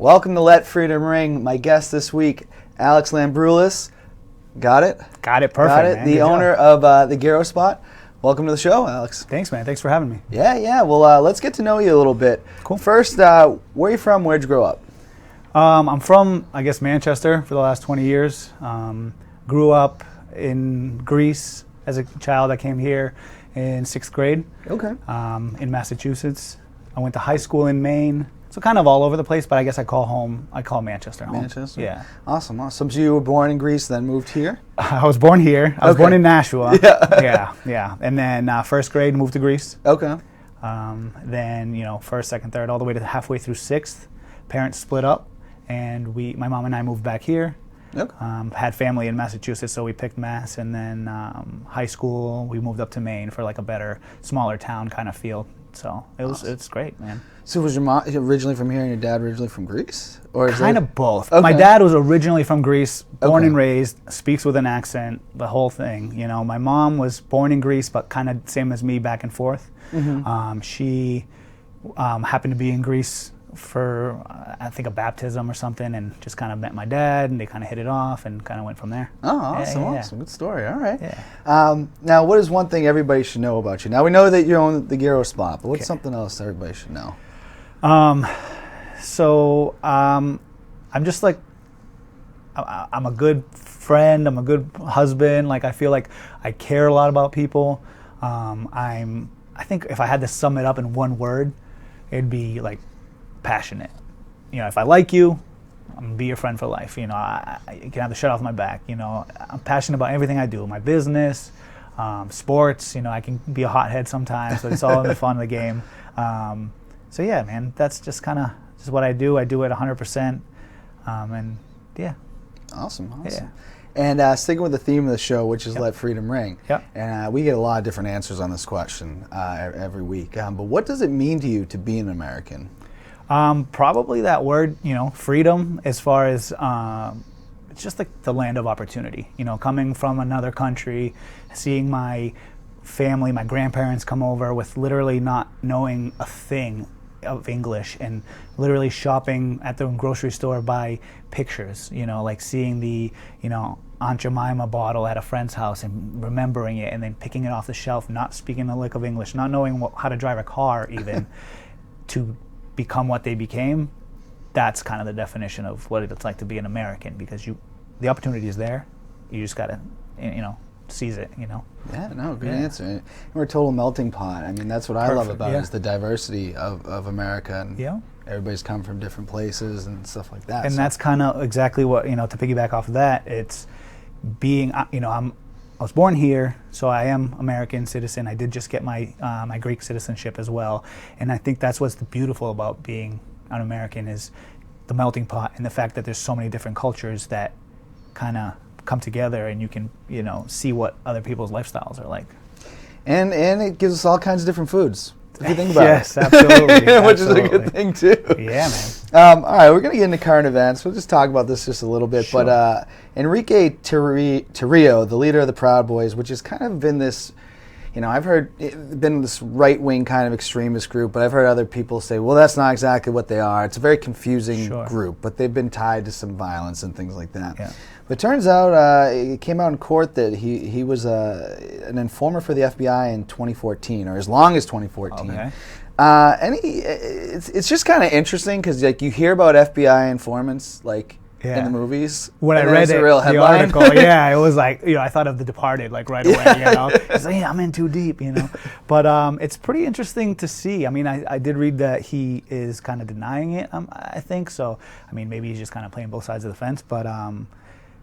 Welcome to Let Freedom Ring. My guest this week, Alex Lambroulis. Got it? Got it perfect, Got it. man. The owner of the Gyro Spot. Welcome to the show, Alex. Thanks, man. Thanks for having me. Yeah. Well, let's get to know you a little bit. Cool. First, where are you from? Where'd you grow up? I'm from, Manchester for the last 20 years. Grew up in Greece as a child. I came here in 6th grade. Okay. In Massachusetts. I went to high school in Maine. So kind of all over the place, but I guess I call Manchester home. Manchester? Yeah. Awesome. So you were born in Greece, then moved here? I was born here. I was born in Nashua. Yeah. And then first grade, moved to Greece. Okay. Then, first, second, third, all the way to halfway through 6th. Parents split up, and my mom and I moved back here. Okay. Had family in Massachusetts, so we picked Mass. And then high school, we moved up to Maine for like a better, smaller town kind of feel. So it's great, man. So was your mom originally from here and your dad originally from Greece? Or kind of both. Okay. My dad was originally from Greece, born Okay. and raised, speaks with an accent, the whole thing. My mom was born in Greece, but kind of same as me, back and forth. Mm-hmm. She happened to be in Greece for, I think, a baptism or something, and just kind of met my dad, and they kind of hit it off and kind of went from there. Oh, awesome, Yeah. awesome. Good story. All right. Yeah. Now, what is one thing everybody should know about you? Now, we know that you own the Gyro Spot, but what's Okay. something else everybody should know? I'm just like, I'm a good friend, I'm a good husband. Like, I feel like I care a lot about people. I think if I had to sum it up in one word, it'd be like passionate. If I like you, I'm gonna be your friend for life. You can have the shirt off my back. I'm passionate about everything I do, my business, sports. I can be a hothead sometimes, but it's all in the fun of the game. So yeah, man, that's just kind of just what I do. I do it 100%, and yeah. Awesome. Yeah. And sticking with the theme of the show, which is Yep. Let Freedom Ring. Yep. And we get a lot of different answers on this question every week. But what does it mean to you to be an American? Probably that word, freedom, as far as it's just like the land of opportunity. Coming from another country, seeing my family, my grandparents come over with literally not knowing a thing of English, and literally shopping at the grocery store by pictures, like seeing the, Aunt Jemima bottle at a friend's house and remembering it, and then picking it off the shelf, not speaking a lick of English, not knowing how to drive a car even, to become what they became. That's kind of the definition of what it's like to be an American, because the opportunity is there. You just gotta, seize it. Yeah, no, good answer. And we're a total melting pot. I mean, that's what I love about it, is the diversity of America, and everybody's come from different places and stuff like that. And that's kind of exactly what, to piggyback off of that, it's being, I was born here, so I am American citizen. I did just get my my Greek citizenship as well, and I think that's what's beautiful about being an American, is the melting pot, and the fact that there's so many different cultures that kind of come together, and you can see what other people's lifestyles are like. And it gives us all kinds of different foods, if you think about yes, it. absolutely. Which is a good thing too. Yeah, man. All right, we're going to get into current events. We'll just talk about this just a little bit. Sure. But Enrique Tarrio, the leader of the Proud Boys, which has kind of been this, I've heard been this right-wing kind of extremist group, but I've heard other people say, well, that's not exactly what they are. It's a very confusing group, but they've been tied to some violence and things like that. Yeah. But it turns out it came out in court that he was an informer for the FBI in 2014, or as long as 2014. Okay. It's just kind of interesting, because you hear about FBI informants in the movies. When I read the real headline. the article, it was like, I thought of The Departed right away. It's like, I'm in too deep, But it's pretty interesting to see. I mean, I did read that he is kind of denying it. I think so. I mean, maybe he's just kind of playing both sides of the fence, but.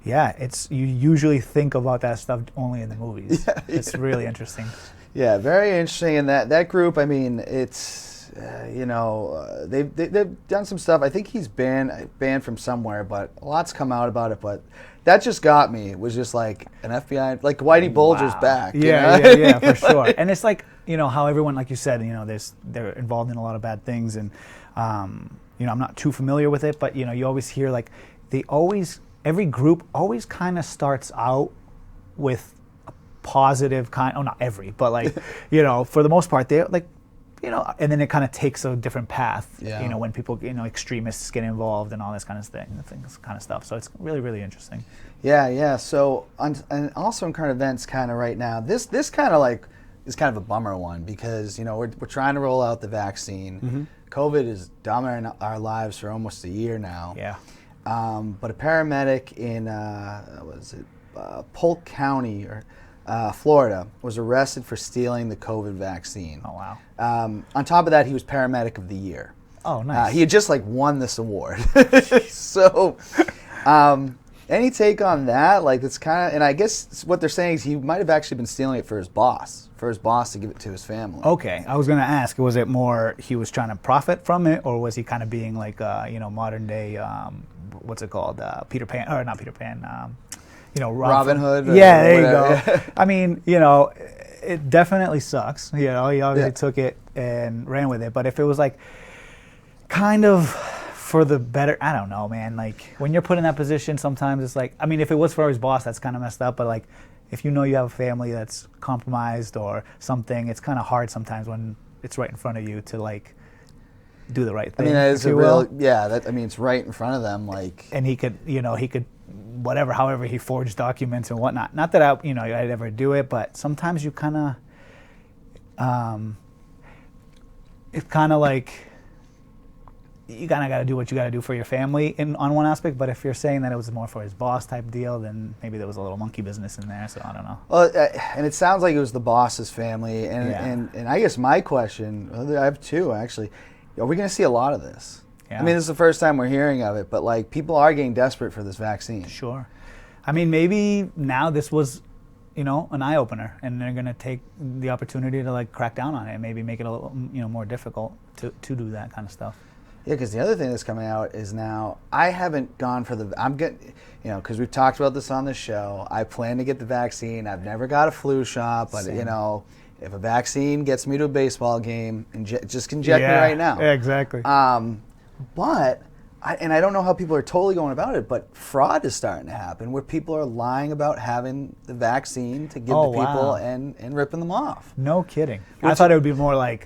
You usually think about that stuff only in the movies. It's really interesting. Yeah, very interesting. And that group, I mean, it's they've done some stuff. I think he's banned from somewhere, but a lot's come out about it. But that just got me. It was just like an FBI, like Whitey Bulger's back. Yeah, for sure. And it's like, how everyone, like you said, they're involved in a lot of bad things, and I'm not too familiar with it, but you always hear every group always kind of starts out with a positive not every, but for the most part, they're and then it kind of takes a different path, Yeah. when people, extremists get involved and all this kind of kind of stuff. So it's really, really interesting. Yeah. So, and also in current events, kind of right now, this kind of like is kind of a bummer one because we're trying to roll out the vaccine. Mm-hmm. COVID is dominating our lives for almost a year now. Yeah. But a paramedic in Polk County or Florida was arrested for stealing the COVID vaccine. Oh wow. On top of that, he was paramedic of the year. Oh nice. He had just won this award. So, any take on that? It's kind of, and I guess what they're saying is he might have actually been stealing it for his boss to give it to his family. Okay, I was going to ask, was it more he was trying to profit from it, or was he kind of being modern day, what's it called, Peter Pan, or not Peter Pan, Robin Hood? Yeah, there you go. I mean, it definitely sucks. He obviously took it and ran with it, but if it was kind of for the better, I don't know, man. When you're put in that position, sometimes it's if it was for his boss, that's kind of messed up, but if you have a family that's compromised or something, it's kind of hard sometimes when it's right in front of you to do the right thing. It's it's right in front of them. And he could, however he forged documents and whatnot. Not that I'd ever do it, but sometimes you kind of, it's kind of you kind of got to do what you got to do for your family on one aspect, but if you're saying that it was more for his boss type deal, then maybe there was a little monkey business in there, so I don't know. Well, and it sounds like it was the boss's family, and I guess my question, I have two actually, are we going to see a lot of this? Yeah. This is the first time we're hearing of it, but people are getting desperate for this vaccine. Sure. Maybe now this was, an eye-opener, and they're going to take the opportunity to crack down on it and maybe make it a little, more difficult to do that kind of stuff. Yeah, because the other thing that's coming out is now I haven't gone for because we've talked about this on the show. I plan to get the vaccine. I've never got a flu shot, but Same. if a vaccine gets me to a baseball game, just inject me right now. Yeah, exactly. But I don't know how people are totally going about it, but fraud is starting to happen where people are lying about having the vaccine to give to people wow. and ripping them off. No kidding. I thought it would be more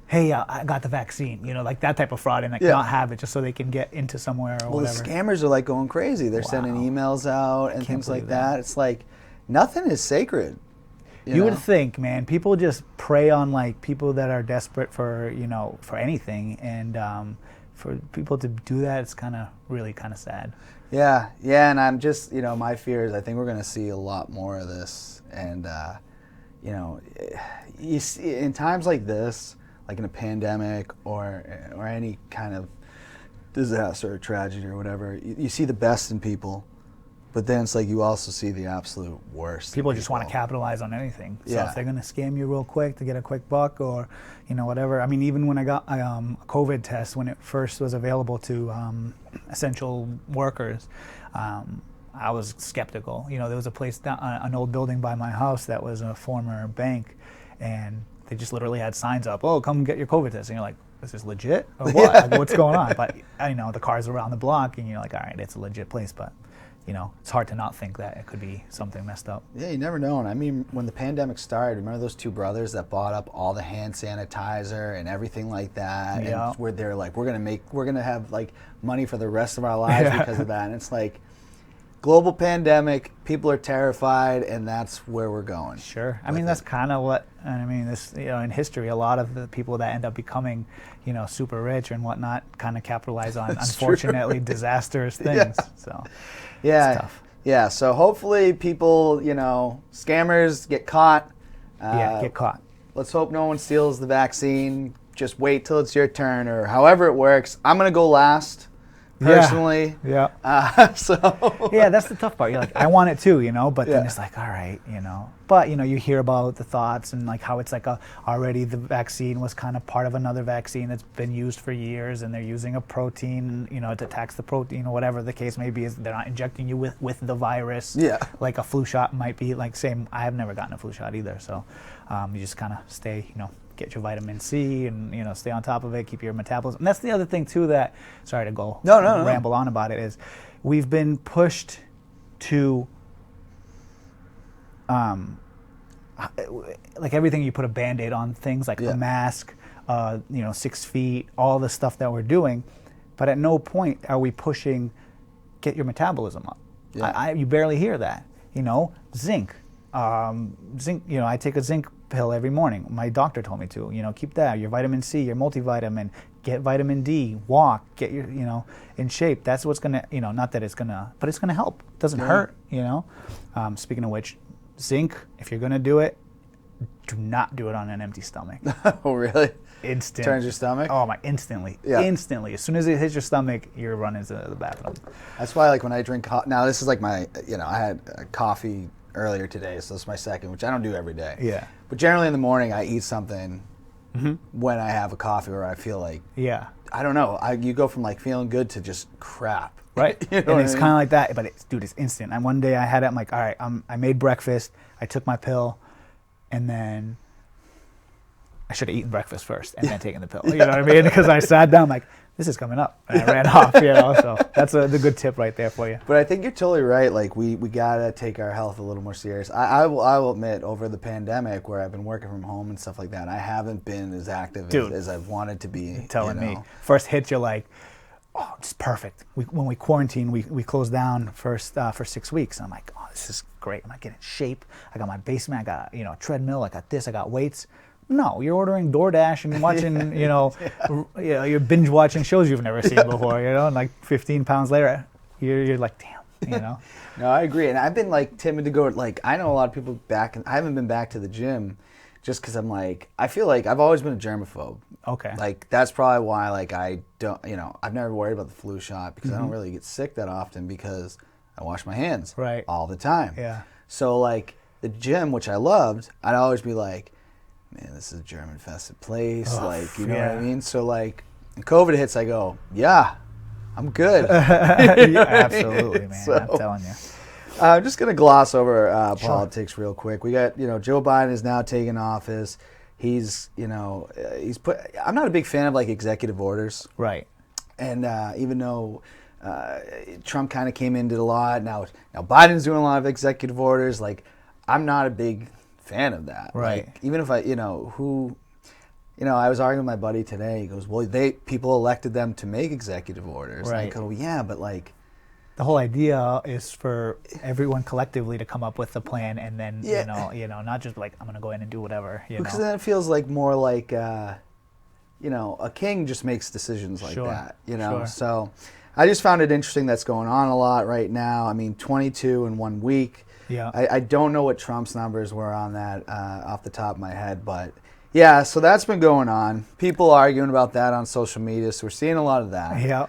hey, I got the vaccine, that type of fraud, and not have it just so they can get into somewhere or whatever. The scammers are going crazy. They're sending emails out and things like that. It's nothing is sacred. You would think, man, people just prey on people that are desperate for, for anything, and for people to do that, it's really kind of sad. Yeah, and I'm just, my fear is I think we're going to see a lot more of this, and you see in times like this, in a pandemic or any kind of disaster or tragedy or whatever, you see the best in people, but then it's you also see the absolute worst. People just want to capitalize on anything. So Yeah. if they're going to scam you real quick to get a quick buck or, whatever. Even when I got a COVID test, when it first was available to essential workers, I was skeptical. There was a place down, an old building by my house that was a former bank, and they just literally had signs up, "Oh, come get your COVID test." And you're like, "Is this legit or what? What's going on?" But the cars around the block, and you're like, "All right, it's a legit place." But it's hard to not think that it could be something messed up. Yeah, you never know. And when the pandemic started, remember those two brothers that bought up all the hand sanitizer and everything like that? Yeah. And where they're we're gonna have money for the rest of our lives because of that. And it's global pandemic, people are terrified, and that's where we're going. Sure. That's kind of what, this, in history, a lot of the people that end up becoming, super rich and whatnot kind of capitalize on, unfortunately, disastrous things. Yeah. So, yeah. It's tough. Yeah, so hopefully people, scammers get caught. Get caught. Let's hope no one steals the vaccine. Just wait till it's your turn, or however it works. I'm going to go last. Personally, yeah. Yeah, that's the tough part. You're I want it too, but then it's all right, But you hear about the thoughts and how it's already the vaccine was kind of part of another vaccine that's been used for years, and they're using a protein, to tax the protein or whatever the case may be. Is they're not injecting you with the virus. Yeah. A flu shot might be same. I have never gotten a flu shot either, so you just kind of stay, get your vitamin C and stay on top of it, keep your metabolism. And that's the other thing too that, sorry to go ramble on about it, is we've been pushed to like everything, you put a Band-Aid on things like a mask, 6 feet, all the stuff that we're doing. But at no point are we pushing, get your metabolism up. Yeah. You barely hear that. Zinc. Zinc, I take a zinc pill every morning. My doctor told me to, keep that. Your vitamin C, your multivitamin, get vitamin D, walk, get your, in shape. That's what's going to, not that it's going to, but it's going to help. It doesn't hurt, Speaking of which, zinc, if you're going to do it, do not do it on an empty stomach. Oh, really? Instant. Turns your stomach? Oh, my, instantly. Yeah. Instantly. As soon as it hits your stomach, you're running to the bathroom. That's why, like, when I drink coffee, now this is like my, I had a coffee earlier today, so it's my second, which I don't do every day. Yeah. But generally in the morning, I eat something when I have a coffee where I feel like, I don't know, you go from like feeling good to just crap. Right. And it's kind of like that, but it's instant. And one day I had it, I'm like, all right, I made breakfast, I took my pill, and then I should have eaten breakfast first and then taken the pill. You know what I mean? Because I sat down, like, this is coming up. And I ran off, So that's the good tip right there for you. But I think you're totally right. Like, we got to take our health a little more serious. I will admit, over the pandemic, where I've been working from home and stuff like that, I haven't been as active as I've wanted to be. You're telling me. First hit, you're like, oh, it's perfect. When we quarantined, we closed down first for 6 weeks. And I'm like, oh, this is great. I'm like getting in shape. I got my basement. I got a treadmill. I got this. I got weights. No, you're ordering DoorDash and watching, you're binge watching shows you've never seen before. And like 15 pounds later, you're like, damn. No, I agree. And I've been like timid to go. Like, I know a lot of people back. I haven't been back to the gym. Just because I'm like, I feel like I've always been a germaphobe. Okay. Like, that's probably why, like, I don't, I've never worried about the flu shot because I don't really get sick that often because I wash my hands all the time. Yeah. So, like, the gym, which I loved, I'd always be like, man, this is a germ-infested place. You know what I mean? So, like, when COVID hits, I go, yeah, I'm good. Absolutely, man. So, I'm telling you. I'm just going to gloss over politics real quick. We got, Joe Biden is now taking office. He's put. I'm not a big fan of like executive orders. Right. And even though Trump kind of came in, did a lot. Now Biden's doing a lot of executive orders. Like, I'm not a big fan of that. Right. Like, even if I was arguing with my buddy today. He goes, well, people elected them to make executive orders. Right. And I go, yeah, but like. The whole idea is for everyone collectively to come up with a plan, and then not just like I'm gonna go in and do whatever. Because then it feels like more like a king just makes decisions like that. Sure. So I just found it interesting that's going on a lot right now. I mean, 22 in 1 week. Yeah. I don't know what Trump's numbers were on that off the top of my head, but yeah. So that's been going on. People arguing about that on social media. So we're seeing a lot of that. Yeah.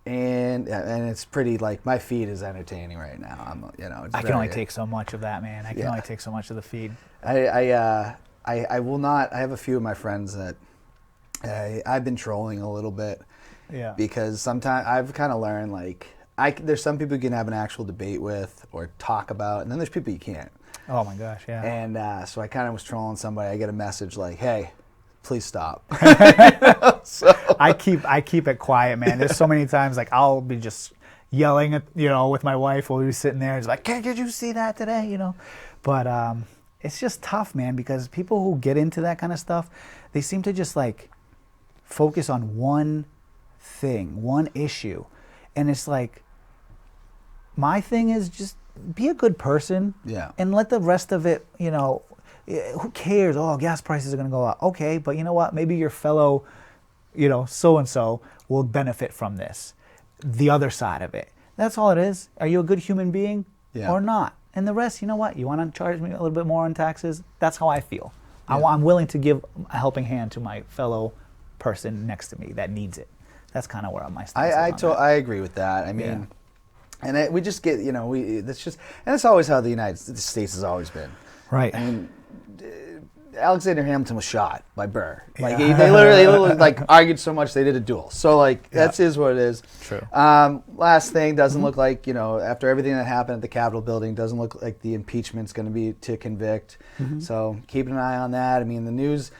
And it's pretty, like, my feed is entertaining right now. I can only take so much of that, man. I can only take so much of the feed. I will not. I have a few of my friends that I've been trolling a little bit. Yeah. Because sometimes I've kind of learned, like, there's some people you can have an actual debate with or talk about, and then there's people you can't. Oh my gosh, yeah. And so I kind of was trolling somebody. I get a message like, hey, please stop. So. I keep it quiet, man. There's so many times like I'll be just yelling at with my wife while we're sitting there. It's like, hey, did you see that today? But it's just tough, man, because people who get into that kind of stuff, they seem to just like focus on one thing, one issue, and it's like my thing is just be a good person, and let the rest of it, who cares? Oh, gas prices are going to go up. Okay, but you know what? Maybe your fellow, so-and-so will benefit from this. The other side of it. That's all it is. Are you a good human being or not? And the rest, you know what? You want to charge me a little bit more on taxes? That's how I feel. Yeah. I'm willing to give a helping hand to my fellow person next to me that needs it. That's kind of where my stance is. I agree with that. I mean, and we just get, that's just, and that's always how the United States has always been. Right. I mean, Alexander Hamilton was shot by Burr. Like they literally like argued so much they did a duel. So like that's what it is. True. Last thing, doesn't look like after everything that happened at the Capitol building, doesn't look like the impeachment's going to be to convict. So keep an eye on that. I mean, the news,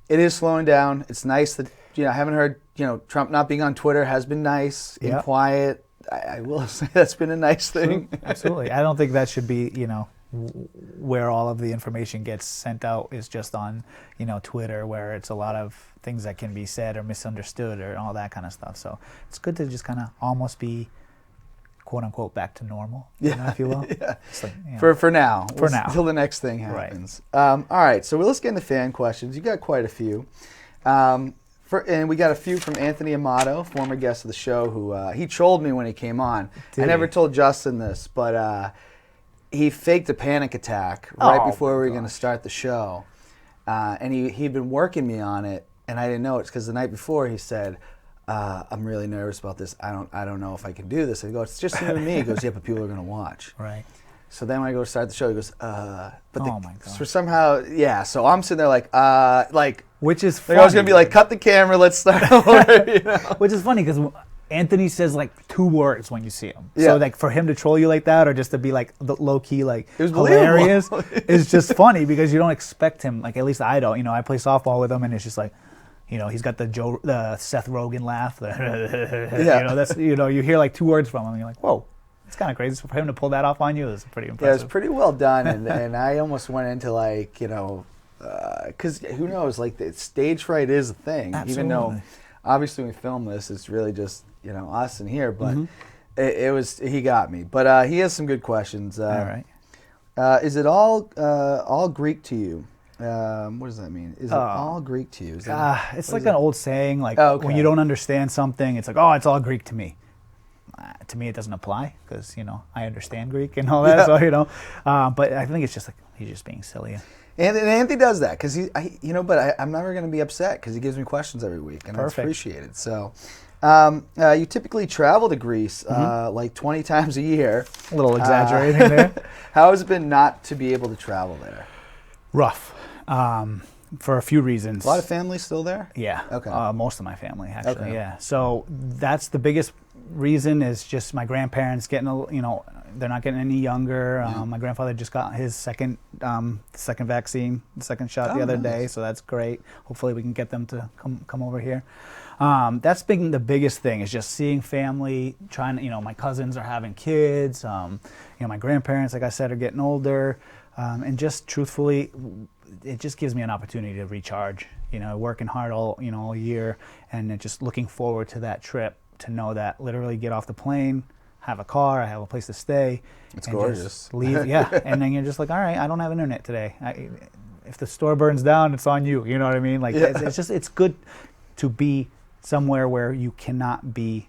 it is slowing down. It's nice that I haven't heard Trump not being on Twitter has been nice and quiet. I will say that's been a nice thing. Absolutely. I don't think that should be where all of the information gets sent out is just on, Twitter, where it's a lot of things that can be said or misunderstood or all that kind of stuff. So it's good to just kind of almost be, quote unquote, back to normal, if you will. Yeah. Like, For now. For now. Until the next thing happens. Right. All right, so let's get into fan questions. You got quite a few. And we got a few from Anthony Amato, former guest of the show, who he trolled me when he came on. I never told Justin this, but he faked a panic attack right before we were going to start the show. And he'd been working me on it, and I didn't know it because the night before he said, I'm really nervous about this. I don't know if I can do this. I go, it's just you and me. He goes, yeah, but people are going to watch. Right. So then when I go to start the show, he goes, my God. For somehow, yeah. So I'm sitting there like, which is funny. I was going to be like, cut the camera, let's start over. Which is funny because Anthony says like 2 words when you see him. Yeah. So like for him to troll you like that, or just to be like low key like it was hilarious, is just funny because you don't expect him. Like at least I don't. I play softball with him, and it's just like, he's got the Seth Rogen laugh. Yeah. That's you hear like 2 words from him, and you're like, whoa. It's kind of crazy. So for him to pull that off on you is pretty impressive. Yeah, it was pretty well done, and I almost went into like, because who knows, like the stage fright is a thing. Absolutely. Even though, obviously, when we film this, it's really just us in here, but it was he got me. But he has some good questions. All right. Is it all Greek to you? What does that mean? Is it all Greek to you? It's like an old saying, like when you don't understand something, it's like, oh, it's all Greek to me. To me, it doesn't apply because I understand Greek and all that. So but I think it's just like he's just being silly. And Anthony does that because but I'm never going to be upset because he gives me questions every week, and that's appreciated. So, you typically travel to Greece like 20 times a year. A little exaggerating there. How has it been not to be able to travel there? Rough. For a few reasons. A lot of family still there? Yeah. Okay. Most of my family, actually. Okay. Yeah. So that's the biggest reason is just my grandparents getting they're not getting any younger. My grandfather just got his second vaccine, the second shot the other day, so that's great. Hopefully we can get them to come over here. That's been the biggest thing is just seeing family, trying to, my cousins are having kids, my grandparents, like I said, are getting older, and just truthfully, it just gives me an opportunity to recharge, working hard all year, and just looking forward to that trip. To know that literally get off the plane, have a car, I have a place to stay. It's and gorgeous. Just leave, yeah. And then you're just like, all right, I don't have internet today. If the store burns down, it's on you. You know what I mean? Like it's good to be somewhere where you cannot be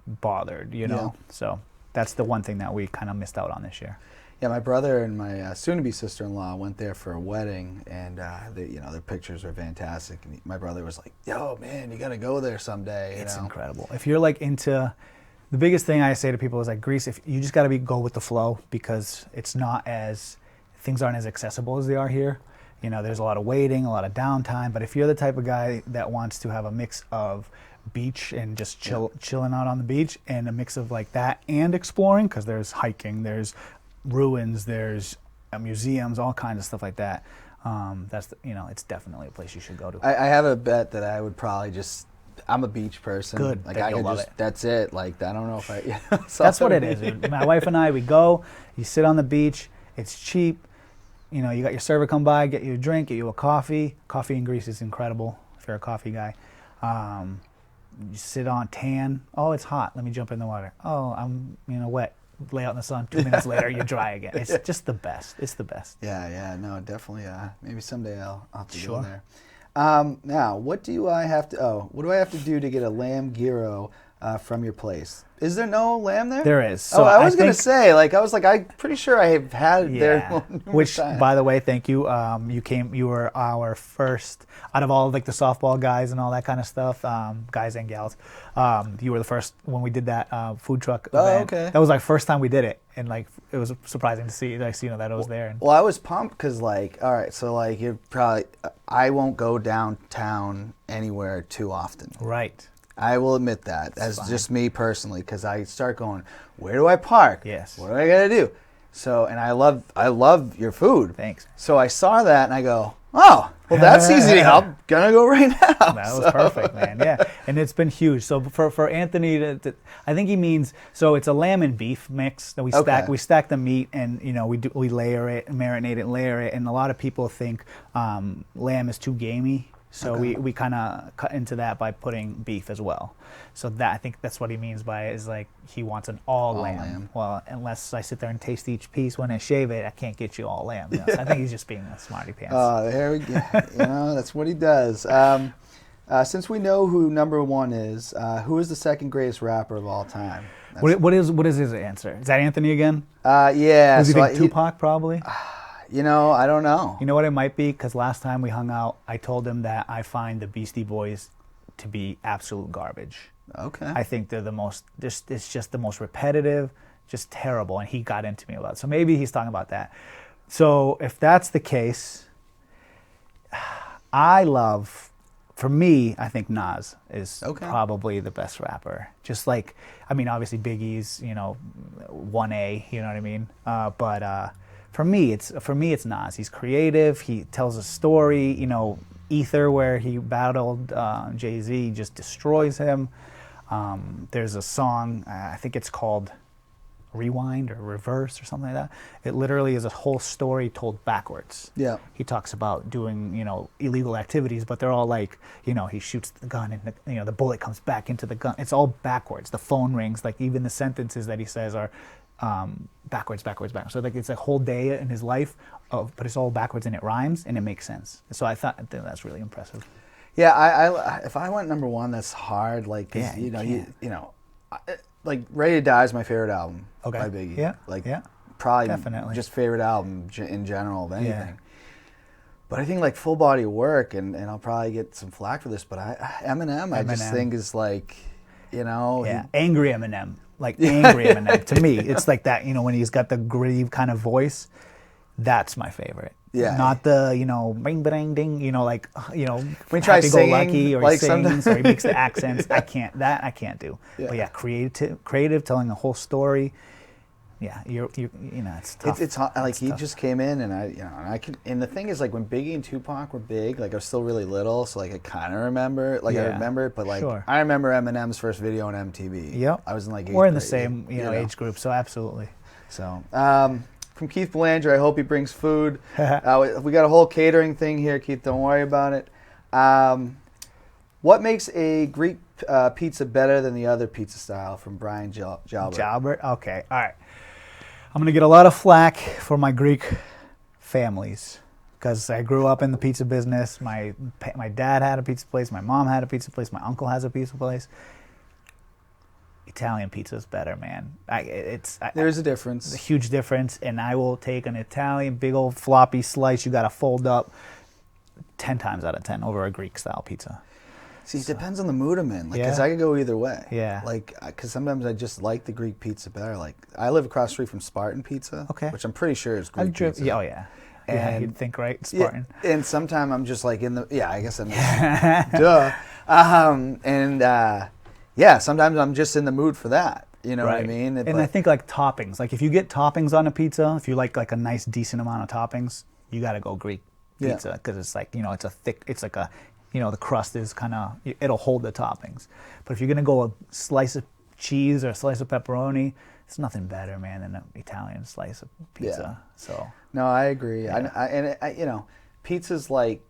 bothered. Yeah. So that's the one thing that we kind of missed out on this year. Yeah, my brother and my soon-to-be sister-in-law went there for a wedding, and their pictures were fantastic. And my brother was like, "Yo, man, you got to go there someday." It's incredible. If you're like into, the biggest thing I say to people is like Greece. If you just got to go with the flow because things aren't as accessible as they are here. There's a lot of waiting, a lot of downtime. But if you're the type of guy that wants to have a mix of beach and just chilling out on the beach, and a mix of like that and exploring, because there's hiking, there's ruins, there's museums, all kinds of stuff like that. It's definitely a place you should go to. I have a bet that I would probably I'm a beach person. Good. Like I could love it. That's it. Like I don't know if I. That's what it is. Dude. My wife and I, we go. You sit on the beach. It's cheap. You got your server come by, get you a drink, get you a coffee. Coffee in Greece is incredible if you're a coffee guy. You sit on tan. Oh, it's hot. Let me jump in the water. Oh, I'm wet. Lay out in the sun. 2 minutes later, you're dry again. It's just the best. It's the best. Yeah, no, definitely. Maybe someday I'll have to go there. Sure. Now, what do I have to do to get a lamb gyro from your place? Is there no lamb there? There is. So I was going to say, I'm pretty sure I have had it there. Which, by the way, thank you. You were our first, out of all like the softball guys and all that kind of stuff, guys and gals, you were the first when we did that food truck event. Okay. That was like first time we did it. And like, it was surprising to see, that it was there. Well, I was pumped because all right, so you're probably, I won't go downtown anywhere too often. Right. I will admit that. That's just me personally, because I start going, where do I park? Yes. What do I got to do? So, and I love your food. Thanks. So I saw that and I go, oh, well, that's easy. I'm gonna go right now. That was perfect, man. Yeah, and it's been huge. So for Anthony, I think he means, so it's a lamb and beef mix that we stack. We stack the meat, and we layer it, marinate it, and layer it. And a lot of people think lamb is too gamey. So we kind of cut into that by putting beef as well. So that, I think that's what he means by it, is like he wants an all lamb. Well, unless I sit there and taste each piece when I shave it, I can't get you all lamb. So I think he's just being a smarty pants. Oh, there we go. That's what he does. Since we know who number one is, who is the second greatest rapper of all time? What is his answer? Is that Anthony again? Yeah. Does he think Tupac probably? I don't know. You know what it might be? Because last time we hung out, I told him that I find the Beastie Boys to be absolute garbage. Okay. I think they're the most, it's just the most repetitive, just terrible. And he got into me about it. So maybe he's talking about that. So if that's the case, for me, I think Nas is probably the best rapper. Just like, obviously Biggie's, 1A, you know what I mean? But for me, it's Nas. He's creative. He tells a story. Ether, where he battled Jay-Z, just destroys him. There's a song, I think it's called Rewind or Reverse or something like that. It literally is a whole story told backwards. Yeah. He talks about doing, illegal activities, but they're all like, he shoots the gun and the bullet comes back into the gun. It's all backwards. The phone rings, like even the sentences that he says are backwards. So like it's a whole day in his life, but it's all backwards and it rhymes and it makes sense. So I think that's really impressive. Yeah, I if I went number one, that's hard. Like, like Ready to Die is my favorite album by Biggie. Yeah, probably definitely just favorite album in general of anything. Yeah. But I think like Full Body Work, and I'll probably get some flack for this, but Eminem, I just think is like, angry Eminem. Like angry Eminem. To me, it's like that, when he's got the gritty kind of voice, that's my favorite. Yeah. Not the, bing bang ding, like, when he tries singing, or he sings, or he makes the accents. I can't do. Yeah. But yeah, creative, telling a whole story. Yeah, it's tough. It's like he just came in, and and the thing is, like when Biggie and Tupac were big, like I was still really little, so like I kind of remember, I remember it, but like I remember Eminem's first video on MTV. Yep, I was in like 8th We're in the grade, same age group, so absolutely. So from Keith Belanger, I hope he brings food. We got a whole catering thing here, Keith. Don't worry about it. What makes a Greek pizza better than the other pizza style? From Brian Jalbert. Jalbert. Okay, all right. I'm going to get a lot of flack for my Greek families because I grew up in the pizza business. My dad had a pizza place. My mom had a pizza place. My uncle has a pizza place. Italian pizza is better, man. There's a difference. There's a huge difference, and I will take an Italian big old floppy slice you got to fold up 10 times out of 10 over a Greek-style pizza. See, it depends on the mood I'm in. Because I could go either way. Yeah. Because sometimes I just like the Greek pizza better. Like, I live across the street from Spartan Pizza, which I'm pretty sure is Greek pizza. Oh, yeah. And you'd think, right? Spartan. Yeah, and sometimes I'm just like in the... Yeah, I guess I'm... duh. Sometimes I'm just in the mood for that. You know what I mean? I think like toppings. Like if you get toppings on a pizza, if you like a nice decent amount of toppings, you got to go Greek pizza because it's like, it's a thick... It's like a... the crust is kind of, it'll hold the toppings. But if you're going to go a slice of cheese or a slice of pepperoni, it's nothing better, man, than an Italian slice of pizza. Yeah. So no, I agree. Yeah. Pizza's like,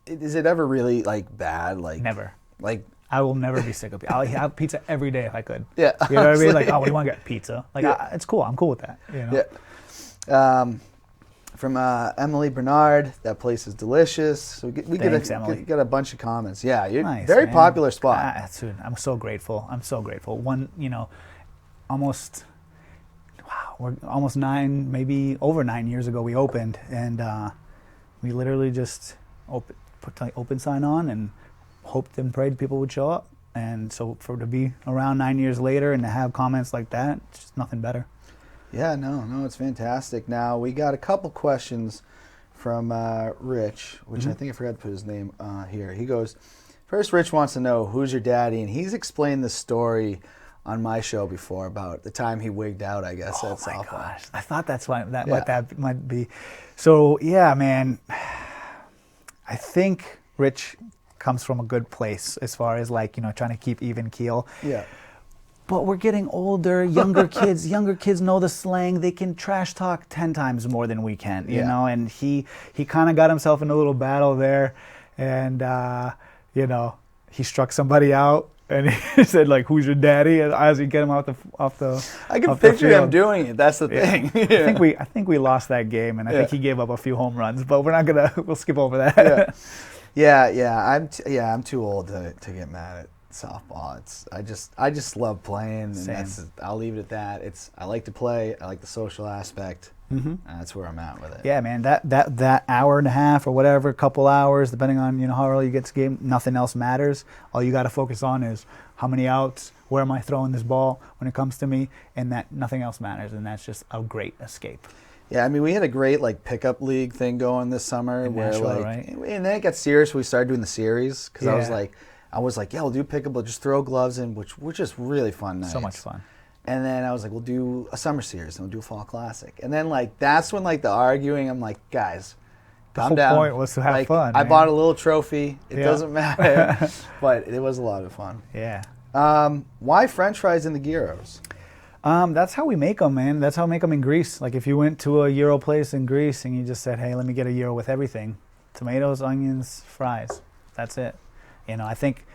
is it ever really like bad? Like never. Like I will never be sick of pizza. I'll have pizza every day if I could. Yeah. You know what I mean? Like, what do you want to get? Pizza. Like, it's cool. I'm cool with that. Yeah. From Emily Bernard, that place is delicious. So we got a bunch of comments. Yeah, you're nice, very popular spot. Dude, I'm so grateful. One, we're almost 9, maybe over 9 years ago we opened, and we literally just put the open sign on and hoped and prayed people would show up. And so to be around 9 years later and to have comments like that, it's just nothing better. Yeah, no, it's fantastic. Now, we got a couple questions from Rich, which I think I forgot to put his name here. He goes, first, Rich wants to know, who's your daddy? And he's explained the story on my show before about the time he wigged out, I guess, at softball. Oh my gosh, I thought that's what that might be. So yeah, man, I think Rich comes from a good place as far as like, you know, trying to keep even keel. Yeah. But we're getting older, younger kids. Younger kids know the slang. They can trash talk 10 times more than we can, you know. And he kind of got himself in a little battle there, and you know, he struck somebody out, and he said like, "Who's your daddy?" And as he get him off the. I can picture him doing it. That's the thing. Yeah. I think we lost that game, and I think he gave up a few home runs. But we're not gonna. We'll skip over that. I'm too old to get mad at softball. I just love playing, and I'll leave it at that. I like to play. I like the social aspect. And that's where I'm at with it. Yeah, man. That hour and a half or whatever, couple hours, depending on, you know, how early you get to the game. Nothing else matters. All you got to focus on is how many outs, where am I throwing this ball when it comes to me, and that nothing else matters. And that's just a great escape. Yeah, I mean, we had a great like pickup league thing going this summer, where Nashville, like, right? And then it got serious. We started doing the series because I was like, yeah, we'll do pickup, but just throw gloves in, which were just really fun nights. So much fun. And then I was like, we'll do a summer series and we'll do a fall classic. And then like that's when like the arguing, I'm like, guys, calm down. The whole point was to have fun. I bought a little trophy. It doesn't matter, but it was a lot of fun. Yeah. Why French fries in the gyros? That's how we make them, man. That's how we make them in Greece. Like if you went to a gyro place in Greece and you just said, hey, let me get a gyro with everything. Tomatoes, onions, fries. That's it. You know, I think,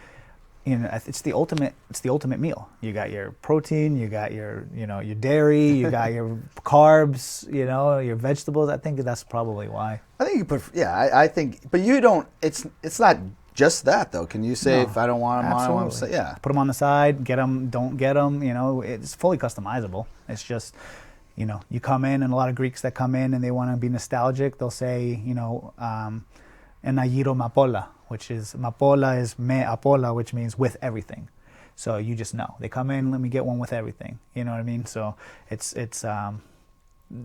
you know, it's the ultimate meal. You got your protein, you got your, you know, your dairy, you got your carbs, you know, your vegetables. I think that's probably why. I think you put, I think, but you don't, it's not just that though. Can you say if I don't want them on, I want them, put them on the side, get them, don't get them, you know, it's fully customizable. It's just, you know, you come in, and a lot of Greeks that come in and they want to be nostalgic, they'll say, you know, enayiro mapola, which is, mapola is me apola, which means with everything. So you just know. They come in, let me get one with everything. You know what I mean? So it's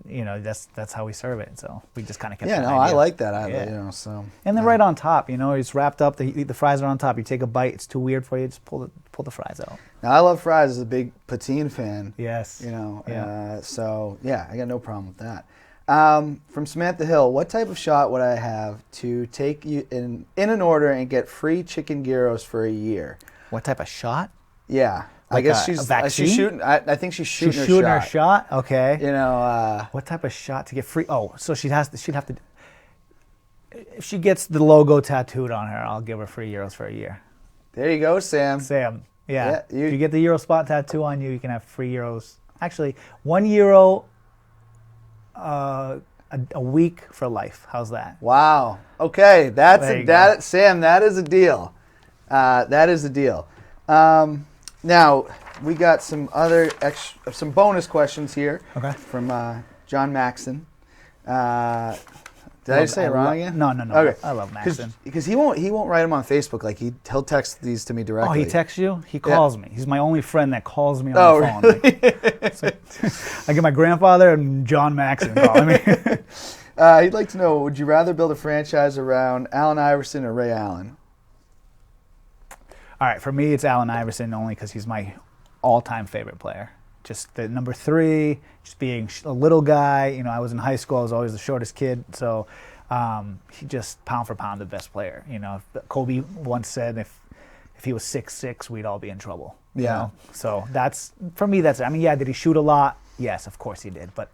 you know, that's how we serve it. So we just kind of kept that idea. I like that. You know, so. And then right on top, you know, it's wrapped up. The fries are on top. You take a bite. It's too weird for you. Just pull the fries out. Now, I love fries. As a big poutine fan. Yes. You know, so yeah, I got no problem with that. From Samantha Hill, what type of shot would I have to take you in an order and get free chicken gyros for a year? What type of shot? Yeah. Like I guess she's shooting. I think she's shooting her shot. Okay. You know, what type of shot to get free? Oh, so she'd have to. If she gets the logo tattooed on her, I'll give her free euros for a year. There you go, Sam. Yeah. If you get the Euro spot tattoo on you, you can have free euros. Actually, €1 a week for life. How's that? Wow. Okay, Sam. That is a deal. That is a deal. Now we got some bonus questions here. Okay. From John Maxon. Did I say it wrong again? No. Okay. I love Maxon. Because he won't write them on Facebook. Like he'll text these to me directly. Oh, he texts you? He calls me. He's my only friend that calls me on the phone. Really? I get my grandfather and John Maxon calling me. He'd like to know: would you rather build a franchise around Allen Iverson or Ray Allen? All right, for me, it's Allen Iverson only because he's my all-time favorite player. Just the number 3, just being a little guy. You know, I was in high school. I was always the shortest kid. So he just pound for pound the best player. You know, Kobe once said if he was 6'6", we'd all be in trouble. You know? So for me, that's it. I mean, yeah, did he shoot a lot? Yes, of course he did. But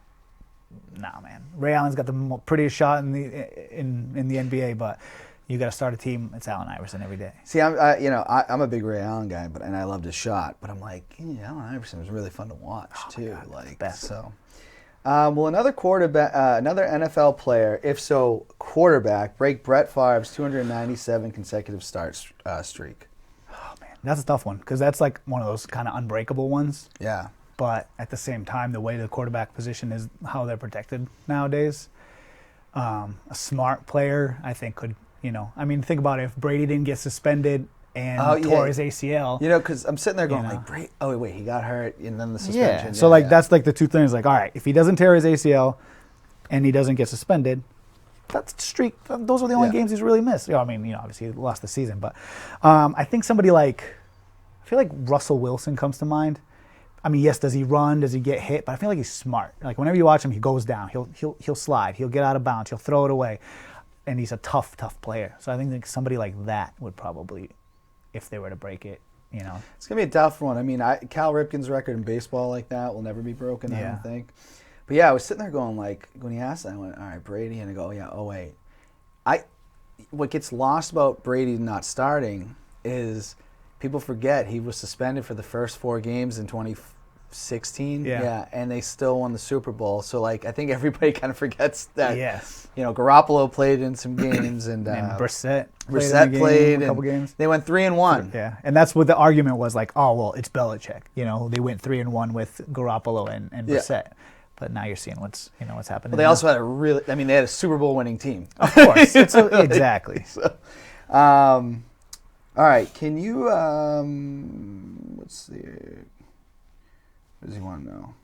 nah, man. Ray Allen's got the prettiest shot in the NBA, but you got to start a team. It's Allen Iverson every day. See, I'm a big Ray Allen guy, and I loved his shot. But I'm like, Allen Iverson was really fun to watch too. God, like best. So, will another NFL player, if so, quarterback, break Brett Favre's 297 consecutive start streak? Oh man, that's a tough one because that's like one of those kind of unbreakable ones. Yeah. But at the same time, the way the quarterback position is, how they're protected nowadays, a smart player, I think, could. You know, I mean, think about it. If Brady didn't get suspended and tore his ACL. You know, because I'm sitting there going, like, Brady, oh, wait, he got hurt, and then the suspension. Yeah, so, that's like the two things. Like, all right, if he doesn't tear his ACL and he doesn't get suspended, that's the streak. Those are the only games he's really missed. I mean, obviously he lost the season. But I think somebody I feel like Russell Wilson comes to mind. I mean, yes, does he run? Does he get hit? But I feel like he's smart. Like whenever you watch him, he goes down. He'll slide. He'll get out of bounds. He'll throw it away, and he's a tough player. So I think that somebody like that would probably, if they were to break it, you know, it's gonna be a tough one. I mean, Cal Ripken's record in baseball like that will never be broken. I don't think. But yeah, I was sitting there going like, when he asked that, I went, all right, Brady, and I go, yeah, oh wait, what gets lost about Brady not starting is people forget he was suspended for the first 4 games in 2016. Yeah, and they still won the Super Bowl. So like, I think everybody kind of forgets that. Yes. You know, Garoppolo played in some games, and Brissett played in a couple games. They went 3-1. Yeah, and that's what the argument was. Like, oh well, it's Belichick. You know, they went 3-1 with Garoppolo and Brissett. Yeah. But now you're seeing what's happening. Well, they also had they had a Super Bowl winning team. Of course, exactly. So, all right, can you let's see, what does he want to know?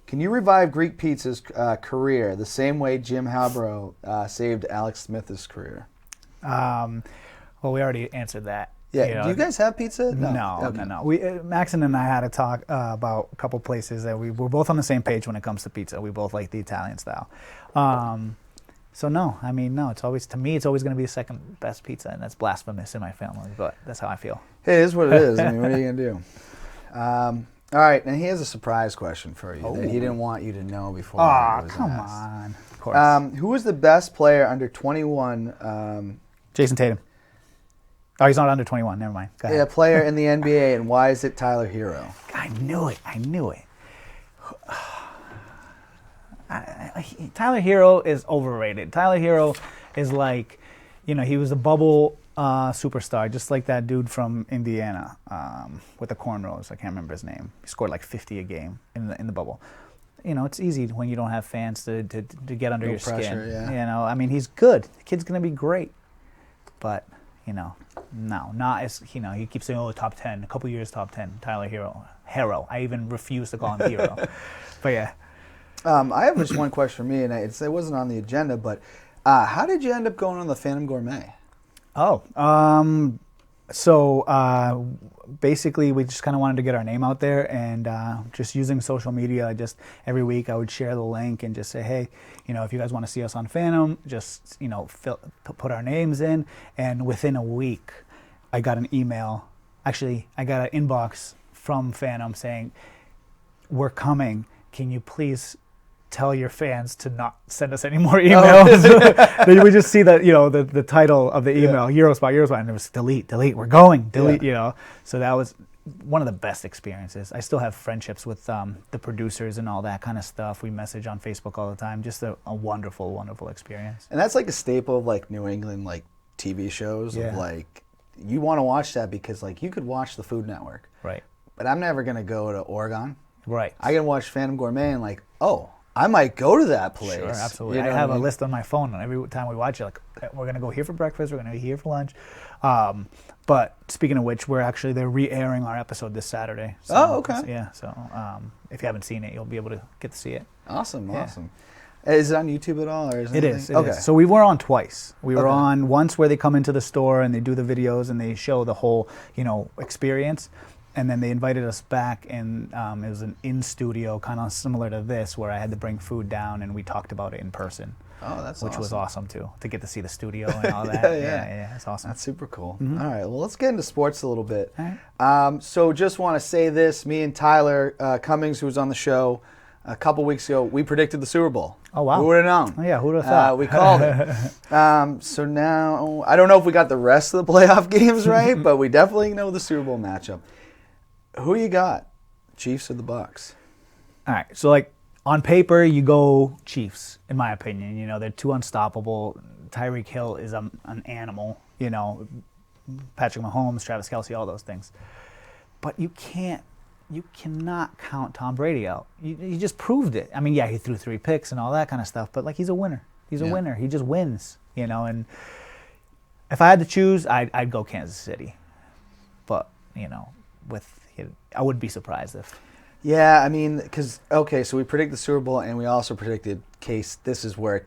Can you revive Greek Pizza's career the same way Jim Halbrough saved Alex Smith's career? Well, we already answered that. Yeah. You know, do you guys have pizza? No. We Maxon and I had a talk about a couple places that we're both on the same page when it comes to pizza. We both like the Italian style. So no, I mean, no. It's always, to me, it's always going to be the second best pizza, and that's blasphemous in my family. But that's how I feel. It is what it is. I mean, what are you going to do? All right, and he has a surprise question for you that he didn't want you to know before. Oh, come on. Of course. Who was the best player under 21? Jason Tatum. Oh, he's not under 21. Never mind. Go ahead. Yeah, player in the NBA, and why is it Tyler Hero? I knew it. Tyler Hero is overrated. Tyler Hero is like, you know, he was a bubble superstar, just like that dude from Indiana with the cornrows. I can't remember his name. He scored like 50 a game in the bubble. You know, it's easy when you don't have fans to get under your pressure, skin. Yeah. You know, I mean, he's good. The kid's gonna be great, but you know, no, not as, you know, he keeps saying, oh, top 10, a couple years top 10. Tyler Hero. I even refuse to call him Hero. But yeah. I have just one question for me, and it wasn't on the agenda, but how did you end up going on the Phantom Gourmet? So basically we just kind of wanted to get our name out there, and just using social media, just every week I would share the link and just say, hey, you know, if you guys want to see us on Phantom, just, you know, put our names in. And within a week, I got an email. Actually, I got an inbox from Phantom saying, we're coming. Can you please tell your fans to not send us any more emails? Then we just see that, you know, the title of the email, Eurospot, and it was delete, we're going, delete, you know. So that was one of the best experiences. I still have friendships with the producers and all that kind of stuff. We message on Facebook all the time. Just a wonderful, wonderful experience. And that's like a staple of like New England like TV shows of like, you want to watch that because like you could watch the Food Network. Right. But I'm never going to go to Oregon. Right. I can watch Phantom Gourmet and like, oh, I might go to that place. Sure, absolutely. You know I have a list on my phone, and every time we watch it, like, we're going to go here for breakfast, we're going to go here for lunch. But speaking of which, they're re-airing our episode this Saturday. So, oh, okay. So if you haven't seen it, you'll be able to get to see it. Awesome. Is it on YouTube at all? Or is it is. So we were on twice. We were on once where they come into the store and they do the videos and they show the whole, you know, experience. And then they invited us back, and it was an in-studio, kind of similar to this, where I had to bring food down, and we talked about it in person. Oh, that's which awesome. was awesome, too, to get to see the studio and all that. Yeah, it's awesome. That's super cool. Mm-hmm. All right, well, let's get into sports a little bit. All right. So just want to say this. Me and Tyler Cummings, who was on the show a couple weeks ago, we predicted the Super Bowl. Oh, wow. Who would have known? Oh, yeah, who would have thought? We called it. So now, I don't know if we got the rest of the playoff games right, but we definitely know the Super Bowl matchup. Who you got? Chiefs or the Bucks? All right. So, like, on paper, you go Chiefs, in my opinion. You know, they're too unstoppable. Tyreek Hill is an animal. You know, Patrick Mahomes, Travis Kelce, all those things. But you cannot count Tom Brady out. You just proved it. I mean, yeah, he threw 3 picks and all that kind of stuff, but, like, he's a winner. He's a winner. He just wins, you know. And if I had to choose, I'd go Kansas City. But, you know, I wouldn't be surprised if. Yeah, I mean, so we predicted the Super Bowl, and we also predicted this is where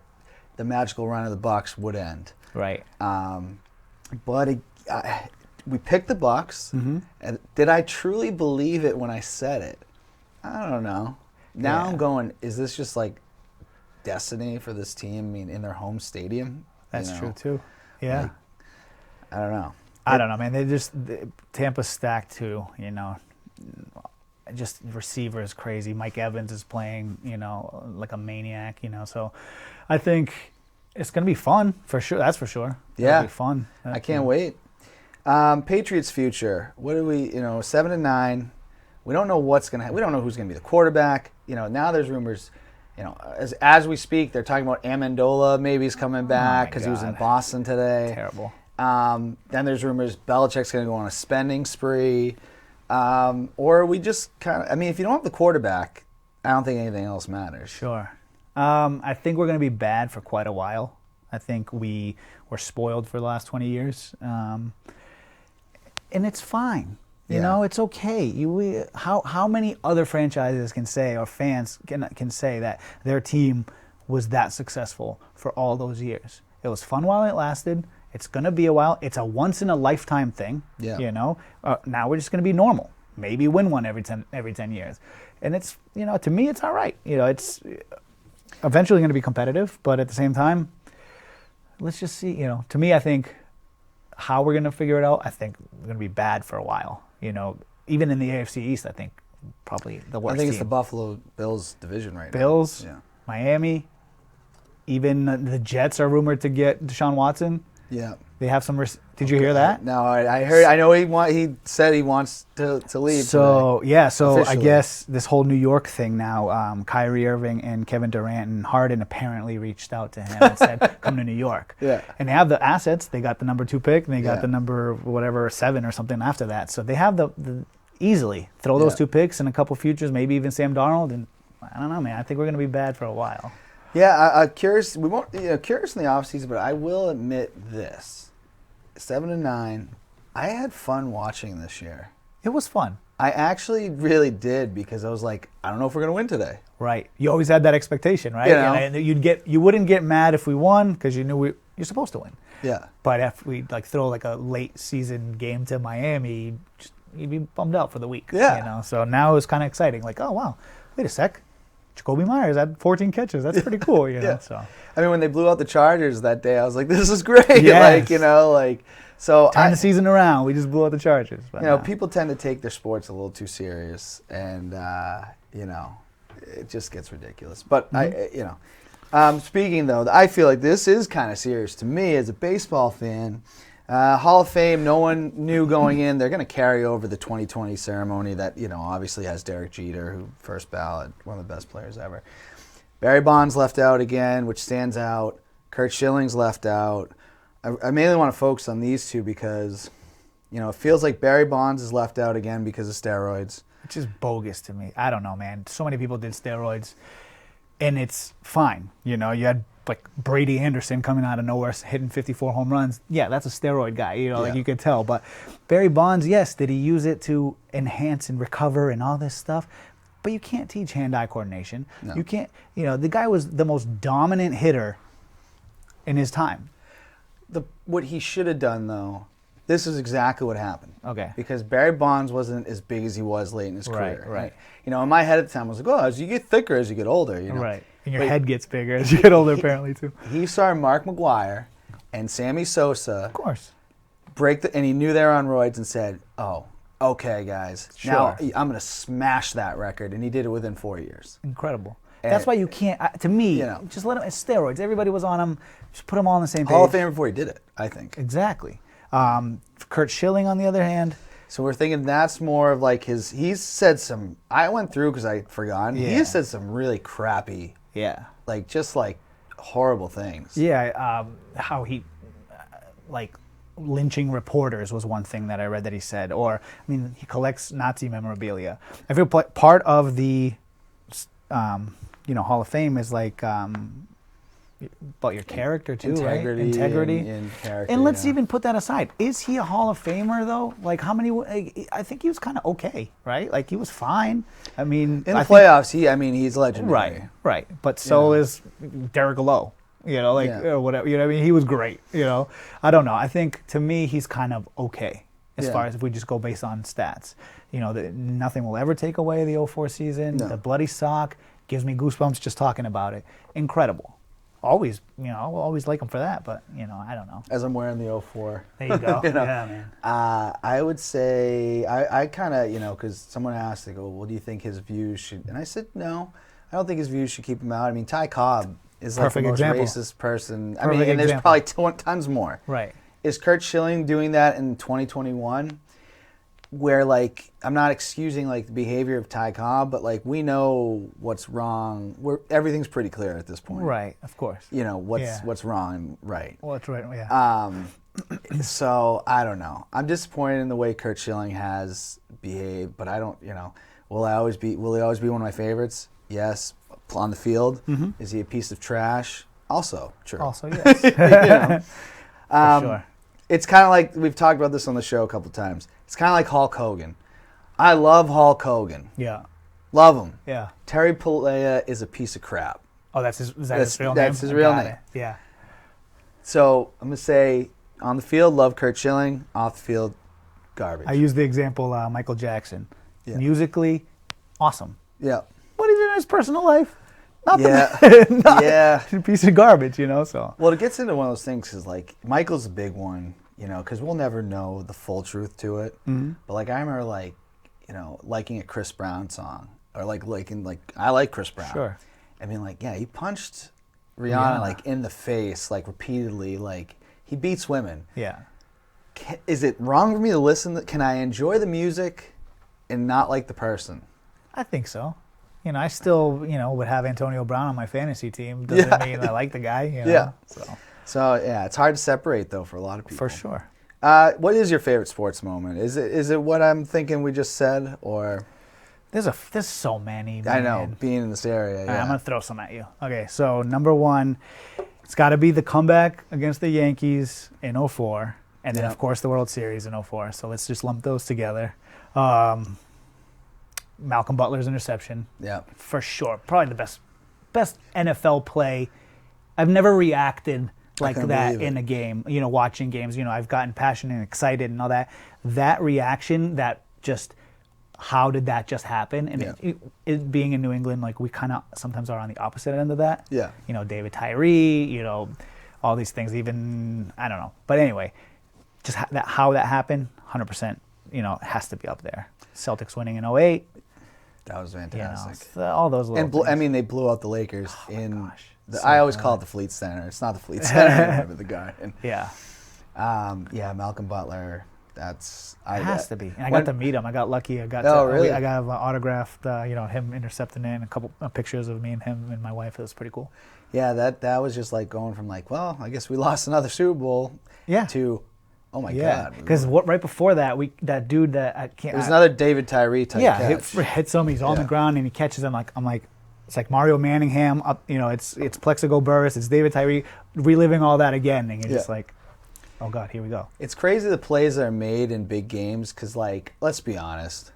the magical run of the Bucs would end. Right. But we picked the Bucs. Mm-hmm. And did I truly believe it when I said it? I don't know. Now Yeah. I'm going, is this just like destiny for this team? I mean, in their home stadium? That's You know? true too. Yeah. Like, I don't know. I don't know, man. Tampa's stacked too, you know. Just receiver is crazy. Mike Evans is playing, you know, like a maniac, you know. So I think it's going to be fun for sure. That's for sure. Yeah. It'll be fun. I can't wait. Patriots future. What do we, 7-9. We don't know what's going to happen. We don't know who's going to be the quarterback. You know, now there's rumors, as we speak, they're talking about Amendola maybe he's coming back because he was in Boston today. Terrible. Then there's rumors Belichick's going to go on a spending spree. Or we just kind of, if you don't have the quarterback, I don't think anything else matters. Sure. I think we're going to be bad for quite a while. I think we were spoiled for the last 20 years. And it's fine. You know, it's okay. How many other franchises can say, or fans can say that their team was that successful for all those years? It was fun while it lasted. It's going to be a while. It's a once-in-a-lifetime thing, Now we're just going to be normal. Maybe win one every 10 years. And it's, to me, it's all right. It's eventually going to be competitive, but at the same time, let's just see. To me, I think how we're going to figure it out, I think we're going to be bad for a while. Even in the AFC East, I think probably the worst I think team. it's the Buffalo Bills division right now. Bills, Miami, even the Jets are rumored to get Deshaun Watson. Yeah. They have some. Did you hear that? No, I heard. I know he said he wants to leave. So today, so officially. I guess this whole New York thing now. Kyrie Irving and Kevin Durant and Harden apparently reached out to him and said, "Come to New York." Yeah. And they have the assets. They got the number 2 pick, and they got the number 7 or something after that. So they have the easily throw those 2 picks and a couple futures, maybe even Sam Darnold. And I don't know, man. I think we're going to be bad for a while. Yeah, I'm curious. We won't, curious in the offseason, but I will admit this: 7-9. I had fun watching this year. It was fun. I actually really did because I was like, I don't know if we're gonna win today. Right. You always had that expectation, right? And you wouldn't get mad if we won because you knew you're supposed to win. Yeah. But if we throw like a late season game to Miami, you'd be bummed out for the week. Yeah. So now it's kind of exciting. Like, oh wow, wait a sec. Jacoby Myers had 14 catches. That's pretty cool, So when they blew out the Chargers that day, I was like, "This is great!" Yes. So turn the season around. We just blew out the Chargers. But people tend to take their sports a little too serious, and it just gets ridiculous. But speaking though, I feel like this is kind of serious to me as a baseball fan. Hall of Fame, no one knew going in. They're going to carry over the 2020 ceremony that, obviously has Derek Jeter, who first ballot, one of the best players ever. Barry Bonds left out again, which stands out. Curt Schilling's left out. I mainly want to focus on these two because, it feels like Barry Bonds is left out again because of steroids. Which is bogus to me. I don't know, man. So many people did steroids, and it's fine. You had like Brady Anderson coming out of nowhere, hitting 54 home runs. Yeah, that's a steroid guy, like you could tell. But Barry Bonds, yes, did he use it to enhance and recover and all this stuff? But you can't teach hand-eye coordination. No. You can't, the guy was the most dominant hitter in his time. What he should have done, though, this is exactly what happened. Okay. Because Barry Bonds wasn't as big as he was late in his career. Right. In my head at the time, I was like, as you get thicker, as you get older, Right. And your head gets bigger as you get older, apparently, too. He saw Mark McGwire and Sammy Sosa. Of course. And he knew they were on roids and said, oh, okay, guys. Sure. Now I'm going to smash that record. And he did it within 4 years. Incredible. That's why you can't, to me, just let him, it's steroids. Everybody was on them. Just put them all on the same page. Hall of Fame before he did it, I think. Exactly. Curt Schilling, on the other hand. So we're thinking that's more of like he's said some, I went through because I forgot. Yeah. He has said some really crappy, just horrible things. Yeah, how he, lynching reporters was one thing that I read that he said. Or, he collects Nazi memorabilia. I feel part of the, Hall of Fame is about your character too, integrity, right? Integrity and character. And let's even put that aside. Is he a Hall of Famer though? How many? I think he was kind of okay, right? He was fine. In the playoffs, he's legendary. Right. But so is Derek Lowe. Or whatever. He was great. I don't know. I think to me he's kind of okay as far as if we just go based on stats. Nothing will ever take away the '04 season. No. The bloody sock gives me goosebumps just talking about it. Incredible. Always, I'll always like them for that, but, I don't know. As I'm wearing the '04. There you go. Yeah, man. I would say, I kind of, because someone asked, they go, well, do you think his views should, and I said, no, I don't think his views should keep him out. I mean, Ty Cobb is like Perfect the most example. racist person. I Perfect mean, and there's example. probably tons more. Right. Is Kurt Schilling doing that in 2021? Where, like, I'm not excusing, like, the behavior of Ty Cobb, but, like, we know what's wrong. Everything's pretty clear at this point. Right, of course. What's wrong and right. Well, that's right, yeah. So, I don't know. I'm disappointed in the way Kurt Schilling has behaved, but I don't, will he always be one of my favorites? Yes. On the field, is he a piece of trash? Also true. Also, yes. For sure. It's kind of like, we've talked about this on the show a couple times. It's kind of like Hulk Hogan. I love Hulk Hogan. Yeah. Love him. Yeah. Terry Bollea is a piece of crap. Oh, his real name? That's his real name. It. Yeah. So I'm going to say, on the field, love Kurt Schilling. Off the field, garbage. I use the example Michael Jackson. Yeah. Musically, awesome. Yeah. What he did in his personal life? Nothing. Yeah. Yeah. A piece of garbage, so. Well, it gets into one of those things because, like, Michael's a big one, because we'll never know the full truth to it. Mm-hmm. But, like, I remember, like, liking a Chris Brown song, or I like Chris Brown. Sure. I mean, like, yeah, he punched Rihanna like in the face, like, repeatedly. Like, he beats women. Yeah. Is it wrong for me to listen? Can I enjoy the music and not like the person? I think so. I still, would have Antonio Brown on my fantasy team. Doesn't mean I like the guy, Yeah. So, yeah, it's hard to separate, though, for a lot of people. For sure. What is your favorite sports moment? Is it what I'm thinking we just said, or? There's so many, man. I know, being in this area, yeah. I'm going to throw some at you. Okay, so number one, it's got to be the comeback against the Yankees in '04, and then, of course, the World Series in '04. So let's just lump those together. Malcolm Butler's interception. Yeah. For sure. Probably the best NFL play. I've never reacted like that in a game, watching games. I've gotten passionate and excited and all that. That reaction, how did that just happen? And it being in New England, like, we kind of sometimes are on the opposite end of that. Yeah. David Tyree, all these things, even, I don't know. But anyway, just how that happened, 100%, has to be up there. Celtics winning in '08. That was fantastic. All those little things. They blew out the Lakers in. So I always call it the Fleet Center. It's not the Fleet Center anymore, but the Garden. Yeah. Malcolm Butler. It has to be. And I got to meet him. I got lucky. I got really? I got autographed. him intercepting it, and a couple pictures of me and him and my wife. It was pretty cool. Yeah, that was just like going from like, well, I guess we lost another Super Bowl. Yeah. To, oh my God. Because right before that, that dude that I can't. It was another David Tyree type catch. Hits him. He's on the ground and he catches him. I'm like, it's like Mario Manningham. Up, it's Plexico Burris. It's David Tyree reliving all that again, and you're just like, oh God, here we go. It's crazy the plays that are made in big games because, like, let's be honest,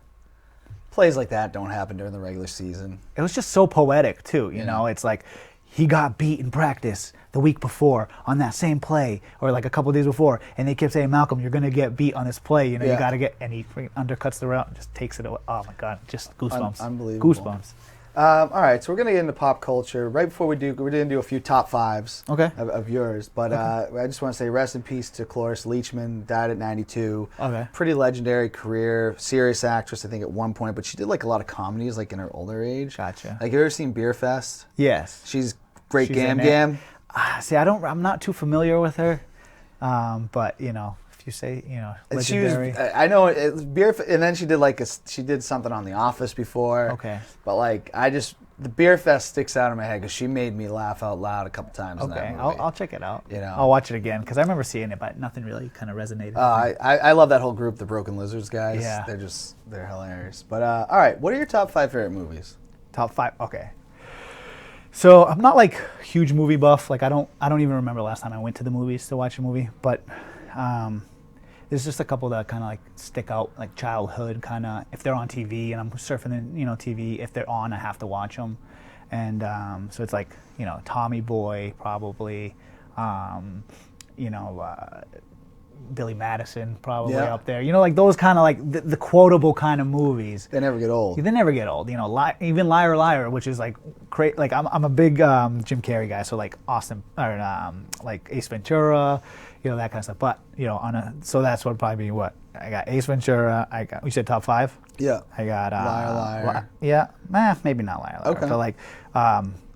plays like that don't happen during the regular season. It was just so poetic too. You know, it's like he got beat in practice the week before on that same play, or like a couple of days before, and they kept saying, Malcolm, you're gonna get beat on this play. You got to get, and he undercuts the route and just takes it away. Oh my God, just goosebumps. Unbelievable. Goosebumps. All right, so we're going to get into pop culture. Right before we do, we're going to do a few top fives of yours. But I just want to say rest in peace to Cloris Leachman, died at 92. Okay. Pretty legendary career, serious actress, I think, at one point. But she did like a lot of comedies like in her older age. Gotcha. Like, have you ever seen Beer Fest? Yes. She's great. Gam Gam. See, I'm not too familiar with her. But, you say, legendary. I know Beer, and then she did she did something on The Office before. Okay. But the Beer Fest sticks out in my head because she made me laugh out loud a couple times. In that movie. I'll check it out. I'll watch it again because I remember seeing it, but nothing really kind of resonated. I love that whole group, the Broken Lizards guys. Yeah. They're hilarious. But all right, what are your top 5 favorite movies? Top 5. Okay. So I'm not like huge movie buff. Like I don't even remember last time I went to the movies to watch a movie, but. There's just a couple that kind of like stick out, like childhood kind of. If they're on TV and I'm surfing the TV, if they're on, I have to watch them. And so it's like Billy Madison probably Yeah. up there. You know, like those kind of like the quotable kind of movies. They never get old. They never get old. You know, even Liar Liar, which is like like I'm a big Jim Carrey guy, so like like Ace Ventura, you know, that kind of stuff. But you know, so that's what probably be what I got. Ace Ventura. We said top 5. Yeah. I got Liar. Maybe not Liar Liar. Okay. But like